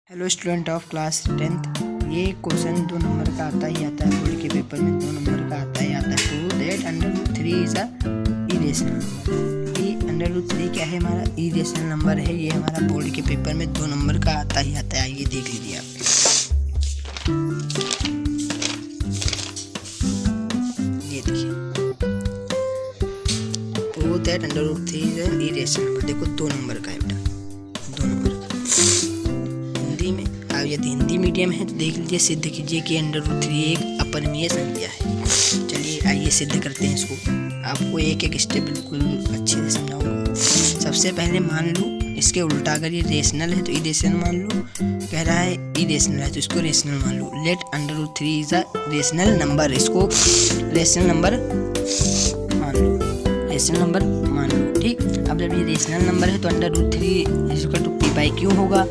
Hello student of class 10th। ये question 2 number का आता ही आता है, बोर्ड के पेपर में 2 नंबर का आता है। Prove that √3 is a irrational number. ये √3 क्या है? हमारा इरेशनल नंबर है। ये हमारा बोर्ड के पेपर में 2 नंबर का आता ही आता है। ये देख लीजिए आप। ये देखिए, prove that √3 is a irrational number. देखो 2 नंबर का है बेटा, 2 नंबर का। हिंदी में अब यदि हिंदी मीडियम है तो देख लीजिए, सिद्ध कीजिए कि √3 एक अपरिमेय संख्या है। चलिए आइए सिद्ध करते हैं इसको। आपको एक एक स्टेप बिल्कुल अच्छे से समझाऊंगा। सबसे पहले मान लो इसके उल्टा, अगर ये रेशनल है तो इरेशनल मान लो। कह रहा है इरेशनल है तो इसको रेशनल मान लो। Let √3 is a rational number. इसको रेशनल नंबर मान लो, रेशनल नंबर मान लो। ठीक, अब जब ये रेशनल नंबर है तो √3 p/q होगा।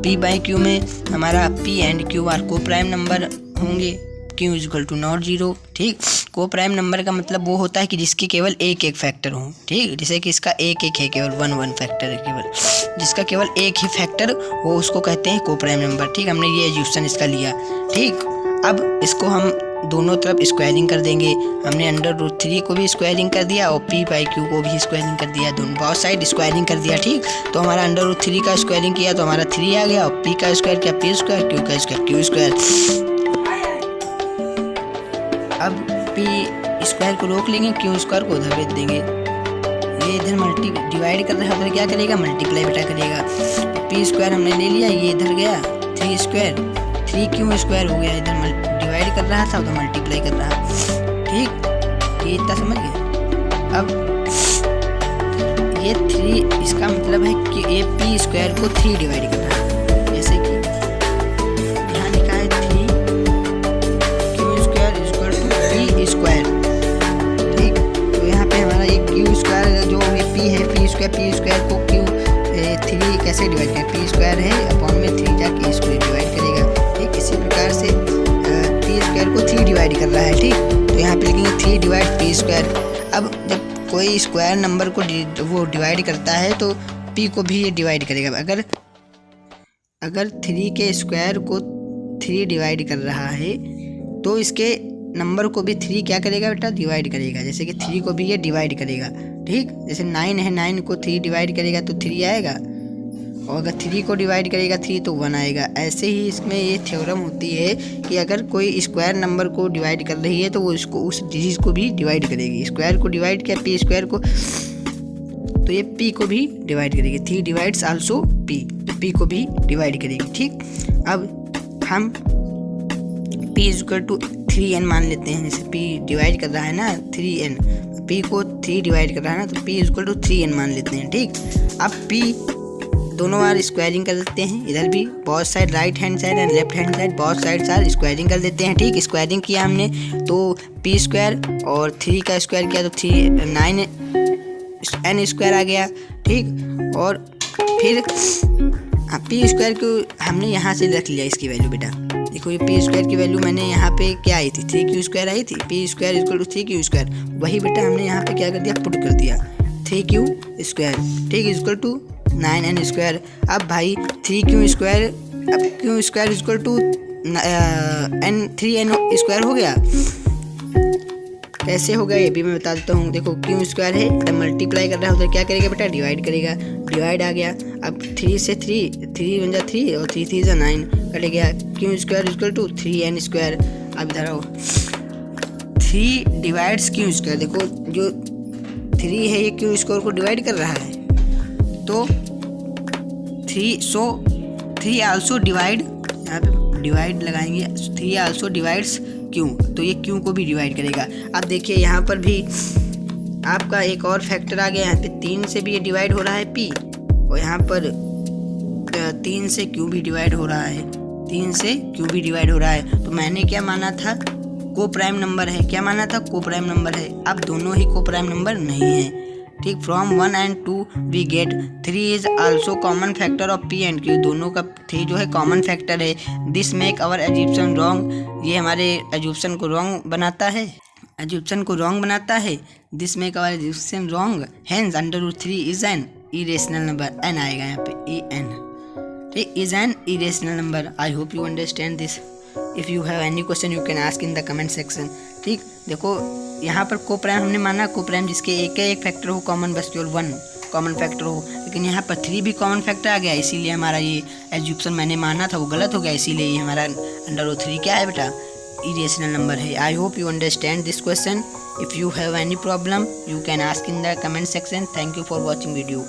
p/q में हमारा p एंड q आर को प्राइम नंबर होंगे। q = ≠0। ठीक, को प्राइम नंबर का मतलब वो होता है कि जिसकी केवल एक एक फैक्टर हो। ठीक, जैसे कि इसका एक एक है, केवल 1 फैक्टर है। केवल जिसका केवल एक ही फैक्टर हो उसको कहते हैं को प्राइम नंबर। ठीक, हमने ये एज्यूशन इसका लिया। ठीक, अब इसको हम दोनों तरफ स्क्वायरिंग कर देंगे। हमने √3 को भी स्क्वायरिंग कर दिया और p/q को भी स्क्वायरिंग कर दिया। दोनों बहुत साइड स्क्वायरिंग कर दिया। ठीक, तो हमारा √3 का स्क्वायरिंग किया तो हमारा 3 आ गया, और p का स्क्वायर किया p², q का स्क्वायर q²। अब p² को रोक लेंगे, q² को उधर भेज देंगे। ये इधर डिवाइड कर रहा है, उधर क्या करेगा? मल्टीप्लाई बेटा करेगा। p² हमने ले लिया, ये इधर गया 3² 3q² हो गया। इधर डिवाइड कर रहा था, उधर मल्टीप्लाई कर रहा। ठीक, ये इतना समझ गए। अब ये 3, इसका मतलब है कि ये p² को 3 डिवाइड कर रहा है। जैसे कि यहाँ लिखा है 3q² = p²। ठीक, तो यहाँ पे हमारा ये q² जो ये p है, p² को q 3 कैसे डिवाइड करें? p² है अपॉन में 3 जाके इसको डिवाइड करेगा। ठीक, इसी प्रकार से p² को 3 डिवाइड कर रहा है। ठीक, तो यहाँ पे लिखेंगे 3 डिवाइड p²। अब जब कोई स्क्वायर नंबर को वो डिवाइड करता है तो p को भी ये डिवाइड करेगा। अगर 3 के स्क्वायर को 3 डिवाइड कर रहा है तो इसके नंबर को भी 3 क्या करेगा बेटा? डिवाइड करेगा। जैसे कि 3 को भी ये डिवाइड करेगा। ठीक, जैसे 9 है, 9 को 3 डिवाइड करेगा तो 3 आएगा, और अगर 3 को डिवाइड करेगा 3 तो 1 आएगा। ऐसे ही इसमें ये थ्योरम होती है कि अगर कोई स्क्वायर नंबर को डिवाइड कर रही है तो वो इसको उस डिजिट को भी डिवाइड करेगी। स्क्वायर को डिवाइड किया p² को, तो ये p को भी डिवाइड करेगी। 3 डिवाइड्स आल्सो p, तो p को भी डिवाइड करेगी। ठीक, अब हम p = 3n मान लेते हैं। जैसे p डिवाइड कर रहा है ना 3n, p को 3 डिवाइड कर रहा है ना, तो p = 3n मान लेते हैं। ठीक, अब p दोनों बार स्क्वायरिंग कर देते हैं। इधर भी बहुत side, right hand side and left hand side, बहुत साइड सार स्क्वायरिंग कर देते हैं। ठीक, स्क्वायरिंग किया हमने तो p² और 3 का स्क्वायर किया तो 9n² आ गया। ठीक, और फिर p² को हमने यहाँ से रख लिया इसकी वैल्यू बेटा। देखो ये p² की वैल्यू मैंने यहाँ पे क्या आई थी? 3q² आई थी। p² = 3q²। वही बेटा हमने यहाँ पे क्या कर दिया? पुट कर दिया 3q²। ठीक, = 9n²। अब भाई 3q², अब q² = 3n² हो गया। कैसे हो गया ये भी मैं बता देता हूँ। देखो q² है, जब मल्टीप्लाई कर रहा है उधर क्या करेगा बेटा? डिवाइड करेगा। डिवाइड आ गया। अब 3 से 3 बन जा 3 और 3 3 9 कट गया। q² = 3n²। अब इधर आओ, 3 डिवाइड्स q²। देखो जो 3 है ये q² को डिवाइड कर रहा है, तो 3 आल्सो डिवाइड, यहाँ पे डिवाइड लगाएंगे। 3 आल्सो डिवाइड्स q, तो ये q को भी डिवाइड करेगा। अब देखिए यहाँ पर भी आपका एक और फैक्टर आ गया। यहाँ पे 3 से भी ये डिवाइड हो रहा है p, और यहाँ पर 3 से q भी डिवाइड हो रहा है। 3 से q भी डिवाइड हो रहा है। तो मैंने क्या माना था? को प्राइम नंबर है। क्या माना था? को प्राइम नंबर है। अब दोनों ही को प्राइम नंबर नहीं है। ठीक, from 1 and 2 we get 3 is also common factor of p and q। दोनों का 3 जो है कॉमन फैक्टर है। This make our assumption wrong. ये हमारे एज्यूप्शन को रॉन्ग बनाता है। This make our assumption wrong, hence √3 is an irrational number. n आएगा यहाँ पे, en। ठीक, is an irrational number. I hope you understand this. If you have any question you can ask in the comment section. ठीक, देखो यहाँ पर को prime हमने माना को प्राइम जिसके एक फैक्टर हो कॉमन, बस केवल 1 कॉमन फैक्टर हो, लेकिन यहाँ पर 3 भी कॉमन फैक्टर आ गया, इसीलिए हमारा ये एज्यूप्शन मैंने माना था वो गलत हो गया, इसीलिए ये हमारा √3 क्या है बेटा, इरेशनल नंबर है। आई hope you understand this question. If you have any problem you can ask in the comment section. Thank you for watching video.